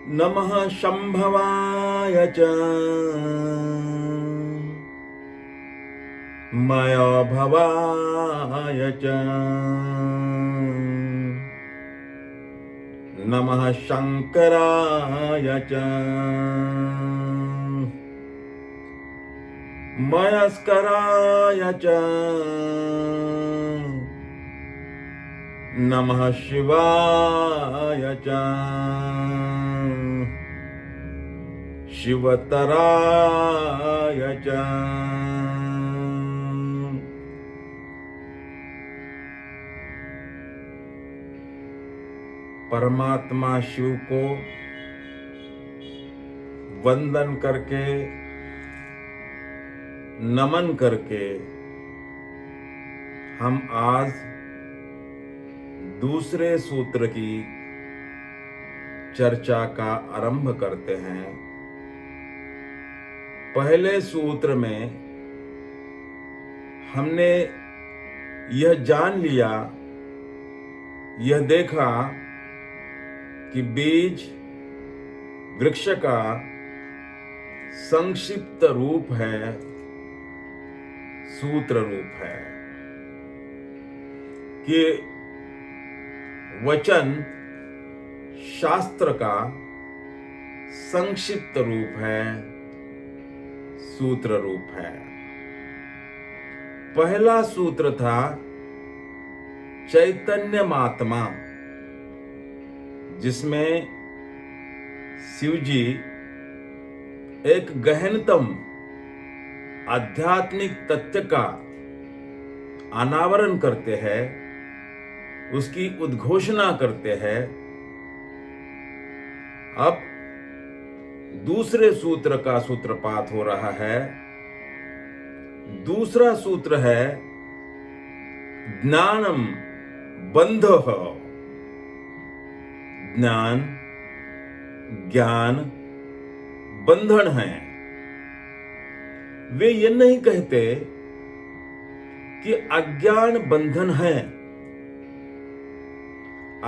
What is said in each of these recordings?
नमः शंभवाय च मयोभवाय च नमः शंकराय च मयस्कराय च नमः शिवाय च शिवतराय च। परमात्मा शिव को वंदन करके, नमन करके हम आज दूसरे सूत्र की चर्चा का आरंभ करते हैं। पहले सूत्र में हमने यह जान लिया, यह देखा कि बीज वृक्ष का संक्षिप्त रूप है, सूत्र रूप है, कि वचन शास्त्र का संक्षिप्त रूप है, सूत्र रूप है। पहला सूत्र था चैतन्य महात्मा, जिसमें शिवजी एक गहनतम आध्यात्मिक तथ्य का अनावरण करते हैं, उसकी उद्घोषणा करते हैं। अब दूसरे सूत्र का सूत्रपात हो रहा है। दूसरा सूत्र है ज्ञानम बंधः। ज्ञान, ज्ञान बंधन है। वे ये नहीं कहते कि अज्ञान बंधन है।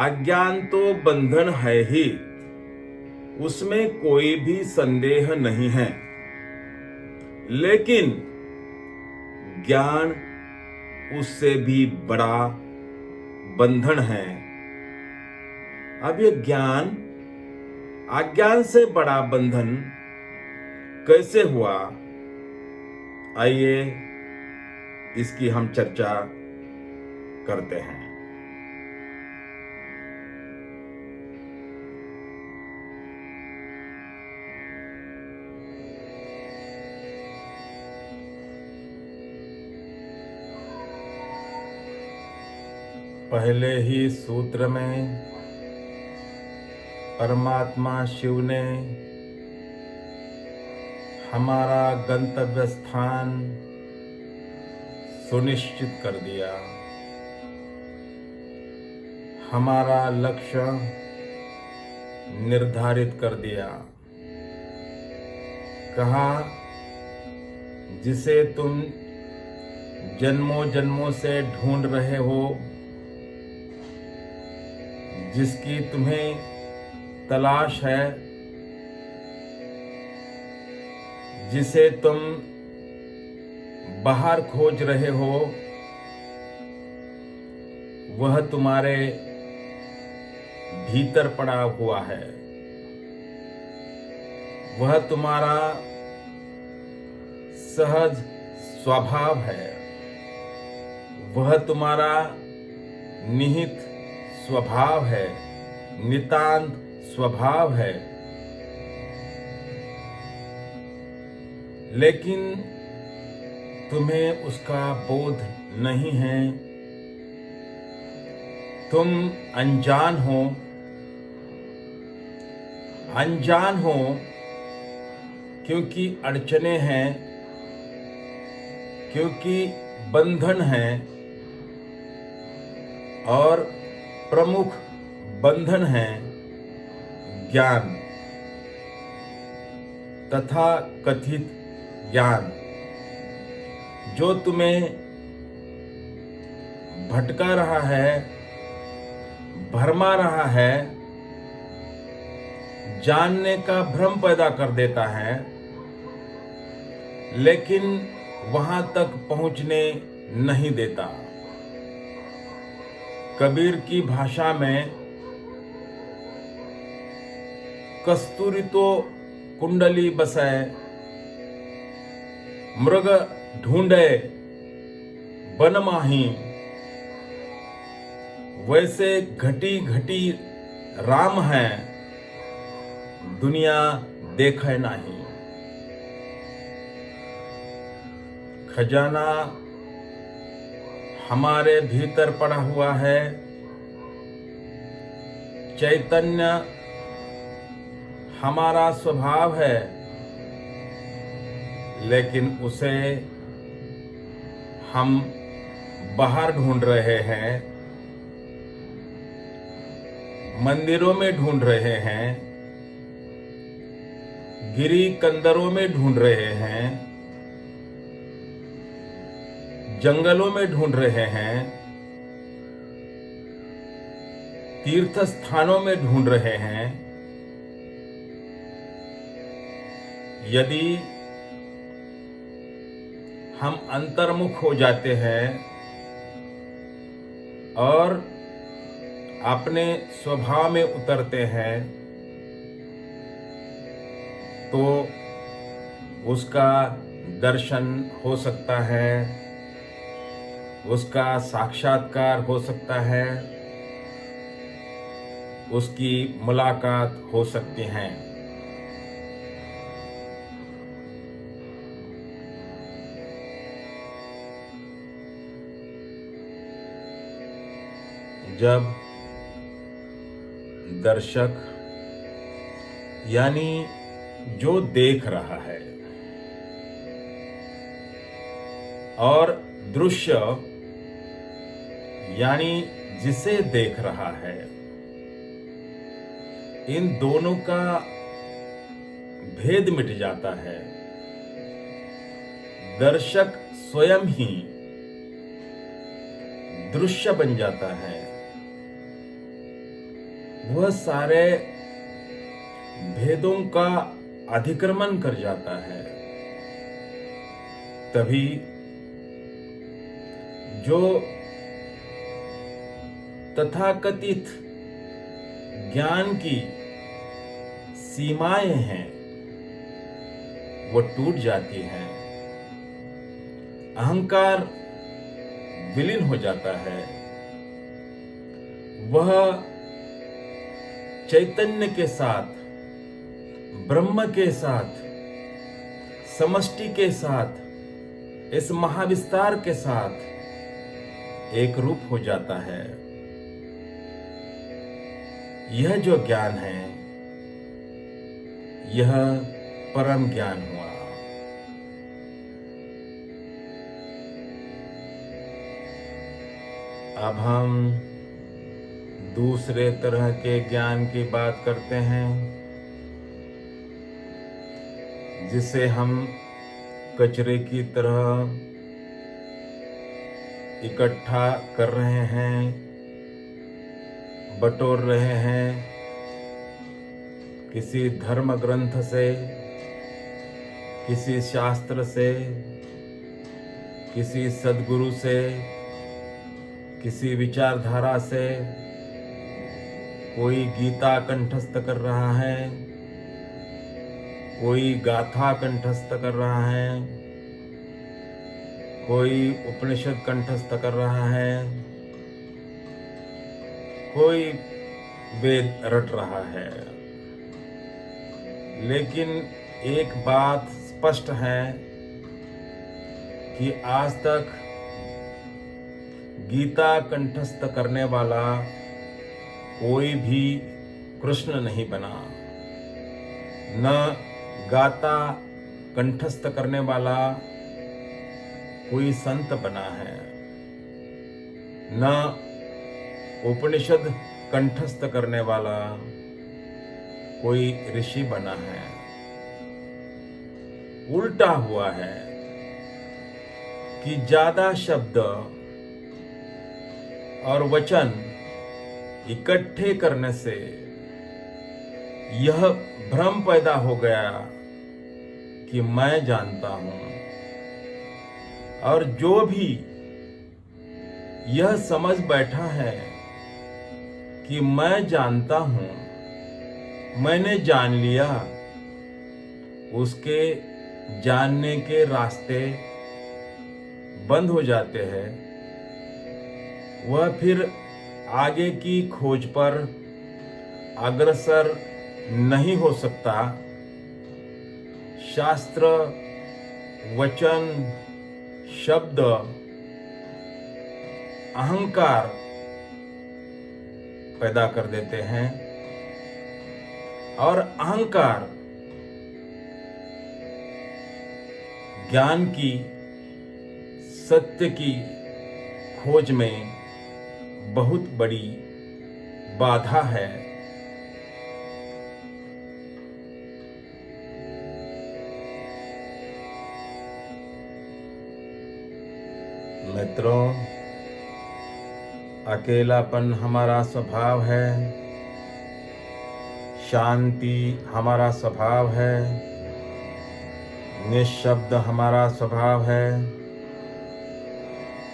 अज्ञान तो बंधन है ही, उसमें कोई भी संदेह नहीं है, लेकिन ज्ञान उससे भी बड़ा बंधन है। अब ये ज्ञान अज्ञान से बड़ा बंधन कैसे हुआ, आइए इसकी हम चर्चा करते हैं। पहले ही सूत्र में परमात्मा शिव ने हमारा गंतव्य स्थान सुनिश्चित कर दिया, हमारा लक्ष्य निर्धारित कर दिया। कहा, जिसे तुम जन्मों जन्मों से ढूंढ रहे हो, जिसकी तुम्हें तलाश है, जिसे तुम बाहर खोज रहे हो, वह तुम्हारे भीतर पड़ा हुआ है। वह तुम्हारा सहज स्वभाव है, वह तुम्हारा निहित स्वभाव है, नितांत स्वभाव है। लेकिन तुम्हें उसका बोध नहीं है। तुम अनजान हो। अनजान हो क्योंकि अड़चने हैं, क्योंकि बंधन हैं, और प्रमुख बंधन है ज्ञान तथा कथित ज्ञान, जो तुम्हें भटका रहा है, भरमा रहा है, जानने का भ्रम पैदा कर देता है, लेकिन वहां तक पहुंचने नहीं देता। कबीर की भाषा में कस्तूरी तो कुंडली बसै, मृग ढूंढे बन माही, वैसे घटी घटी राम है, दुनिया देखे नहीं। खजाना हमारे भीतर पड़ा हुआ है, चैतन्य हमारा स्वभाव है, लेकिन उसे हम बाहर ढूंढ रहे हैं, मंदिरों में ढूंढ रहे हैं, गिरी कंदरों में ढूंढ रहे हैं, जंगलों में ढूंढ रहे हैं, तीर्थ स्थानों में ढूंढ रहे हैं। यदि हम अंतर्मुख हो जाते हैं और अपने स्वभाव में उतरते हैं, तो उसका दर्शन हो सकता है, उसका साक्षात्कार हो सकता है, उसकी मुलाकात हो सकती है। जब दर्शक यानी जो देख रहा है और दृश्य यानी जिसे देख रहा है, इन दोनों का भेद मिट जाता है। दर्शक स्वयं ही दृश्य बन जाता है। वह सारे भेदों का अतिक्रमण कर जाता है। तभी जो तथाकथित ज्ञान की सीमाएं हैं वो टूट जाती हैं, अहंकार विलीन हो जाता है। वह चैतन्य के साथ, ब्रह्म के साथ, समष्टि के साथ, इस महाविस्तार के साथ एक रूप हो जाता है। यह जो ज्ञान है, यह परम ज्ञान हुआ। अब हम दूसरे तरह के ज्ञान की बात करते हैं, जिसे हम कचरे की तरह इकट्ठा कर रहे हैं, बटोर रहे हैं, किसी धर्म ग्रंथ से, किसी शास्त्र से, किसी सद्गुरु से, किसी विचारधारा से। कोई गीता कंठस्थ कर रहा है, कोई गाथा कंठस्थ कर रहा है, कोई उपनिषद कंठस्थ कर रहा है, कोई वेद रट रहा है। लेकिन एक बात स्पष्ट है कि आज तक गीता कंठस्थ करने वाला कोई भी कृष्ण नहीं बना, न गाता कंठस्थ करने वाला कोई संत बना है, न उपनिषद कंठस्थ करने वाला कोई ऋषि बना है। उल्टा हुआ है कि ज्यादा शब्द और वचन इकट्ठे करने से यह भ्रम पैदा हो गया कि मैं जानता हूं, और जो भी यह समझ बैठा है कि मैं जानता हूं, मैंने जान लिया, उसके जानने के रास्ते बंद हो जाते हैं। वह फिर आगे की खोज पर अग्रसर नहीं हो सकता। शास्त्र, वचन, शब्द अहंकार पैदा कर देते हैं, और अहंकार ज्ञान की, सत्य की खोज में बहुत बड़ी बाधा है। मित्रों, अकेलापन हमारा स्वभाव है, शांति हमारा स्वभाव है, निःशब्द हमारा स्वभाव है,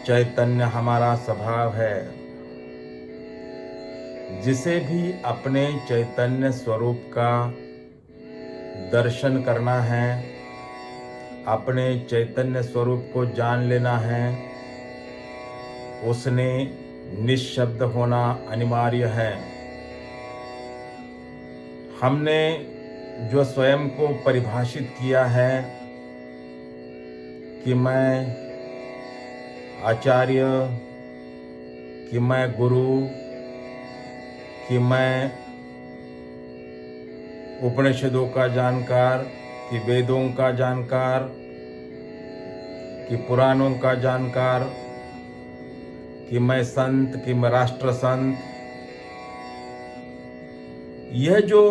चैतन्य हमारा स्वभाव है। जिसे भी अपने चैतन्य स्वरूप का दर्शन करना है, अपने चैतन्य स्वरूप को जान लेना है, उसने निःशब्द होना अनिवार्य है। हमने जो स्वयं को परिभाषित किया है कि मैं आचार्य, कि मैं गुरु, कि मैं उपनिषदों का जानकार, कि वेदों का जानकार, कि पुराणों का जानकार, कि मैं संत, कि मैं राष्ट्र संत, यह जो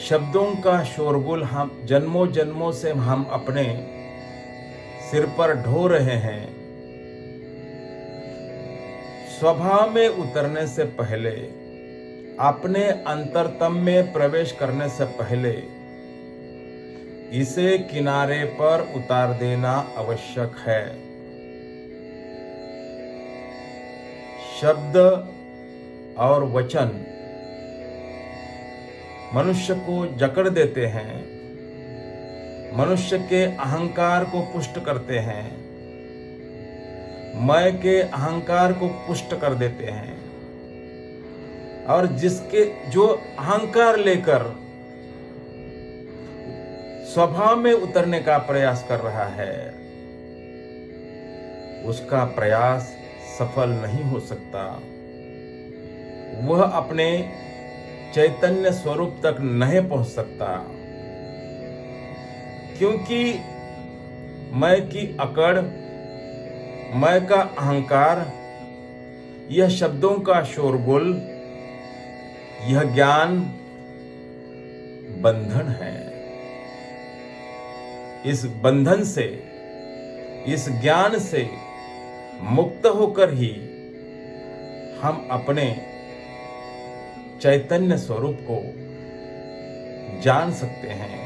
शब्दों का शोरगुल हम जन्मों जन्मों से हम अपने सिर पर ढो रहे हैं, स्वभाव में उतरने से पहले, अपने अंतरतम में प्रवेश करने से पहले इसे किनारे पर उतार देना आवश्यक है। शब्द और वचन मनुष्य को जकड़ देते हैं, मनुष्य के अहंकार को पुष्ट करते हैं, मैं के अहंकार को पुष्ट कर देते हैं, और जो अहंकार लेकर स्वभाव में उतरने का प्रयास कर रहा है, उसका प्रयास सफल नहीं हो सकता। वह अपने चैतन्य स्वरूप तक नहीं पहुंच सकता, क्योंकि मैं की अकड़, मैं का अहंकार, यह शब्दों का शोरगुल, यह ज्ञान बंधन है। इस बंधन से, इस ज्ञान से मुक्त होकर ही हम अपने चैतन्य स्वरूप को जान सकते हैं।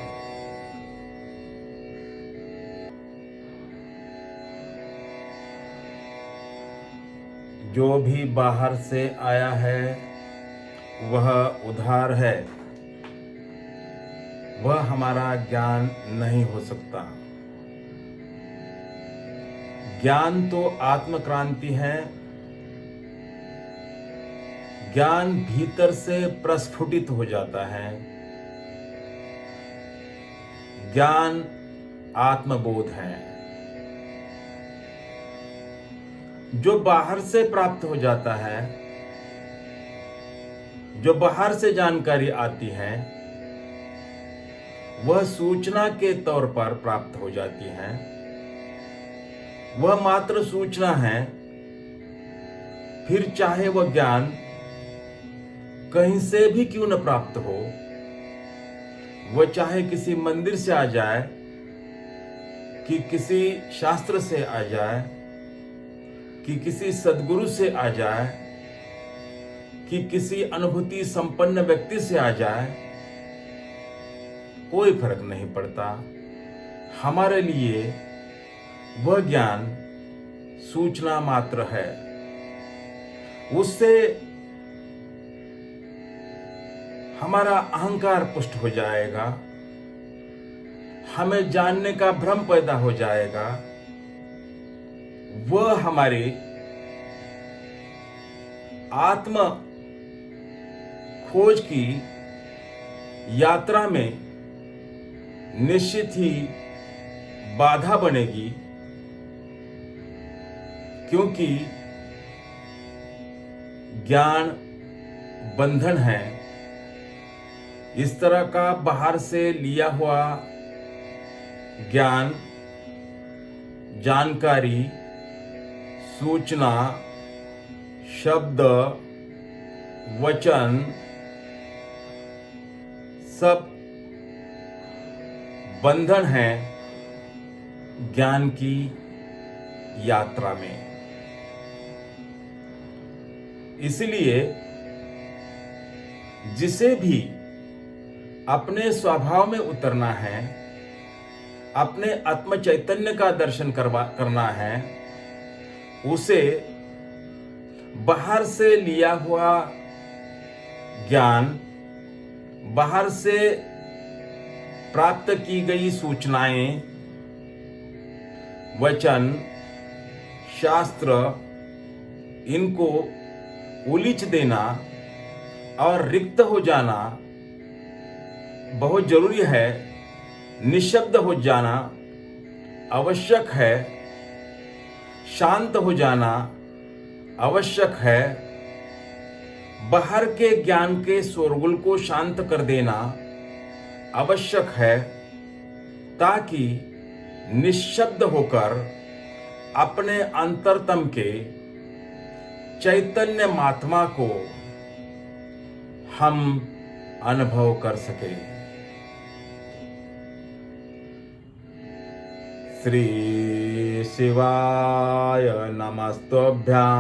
जो भी बाहर से आया है वह उधार है, वह हमारा ज्ञान नहीं हो सकता। ज्ञान तो आत्मक्रांति है। ज्ञान भीतर से प्रस्फुटित हो जाता है। ज्ञान आत्मबोध है। जो बाहर से प्राप्त हो जाता है, जो बाहर से जानकारी आती है, वह सूचना के तौर पर प्राप्त हो जाती है। वह मात्र सूचना है। फिर चाहे वह ज्ञान कहीं से भी क्यों न प्राप्त हो, वह चाहे किसी मंदिर से आ जाए, कि किसी शास्त्र से आ जाए, कि किसी सद्गुरु से आ जाए, कि किसी अनुभूति संपन्न व्यक्ति से आ जाए, कोई फर्क नहीं पड़ता। हमारे लिए वह ज्ञान सूचना मात्र है। उससे हमारा अहंकार पुष्ट हो जाएगा, हमें जानने का भ्रम पैदा हो जाएगा। वह हमारी आत्म खोज की यात्रा में निश्चित ही बाधा बनेगी, क्योंकि ज्ञान बंधन है। इस तरह का बाहर से लिया हुआ ज्ञान, जानकारी, सूचना, शब्द, वचन सब बंधन है ज्ञान की यात्रा में। इसलिए जिसे भी अपने स्वभाव में उतरना है, अपने आत्म चैतन्य का दर्शन करना है, उसे बाहर से लिया हुआ ज्ञान, बाहर से प्राप्त की गई सूचनाएं, वचन, शास्त्र, इनको उलीच देना और रिक्त हो जाना बहुत जरूरी है। निशब्द हो जाना आवश्यक है, शांत हो जाना आवश्यक है, बाहर के ज्ञान के शोरगुल को शांत कर देना आवश्यक है, ताकि निशब्द होकर अपने अंतरतम के चैतन्य महात्मा को हम अनुभव कर सके। श्री शिवाय नमस्तुभ्यां।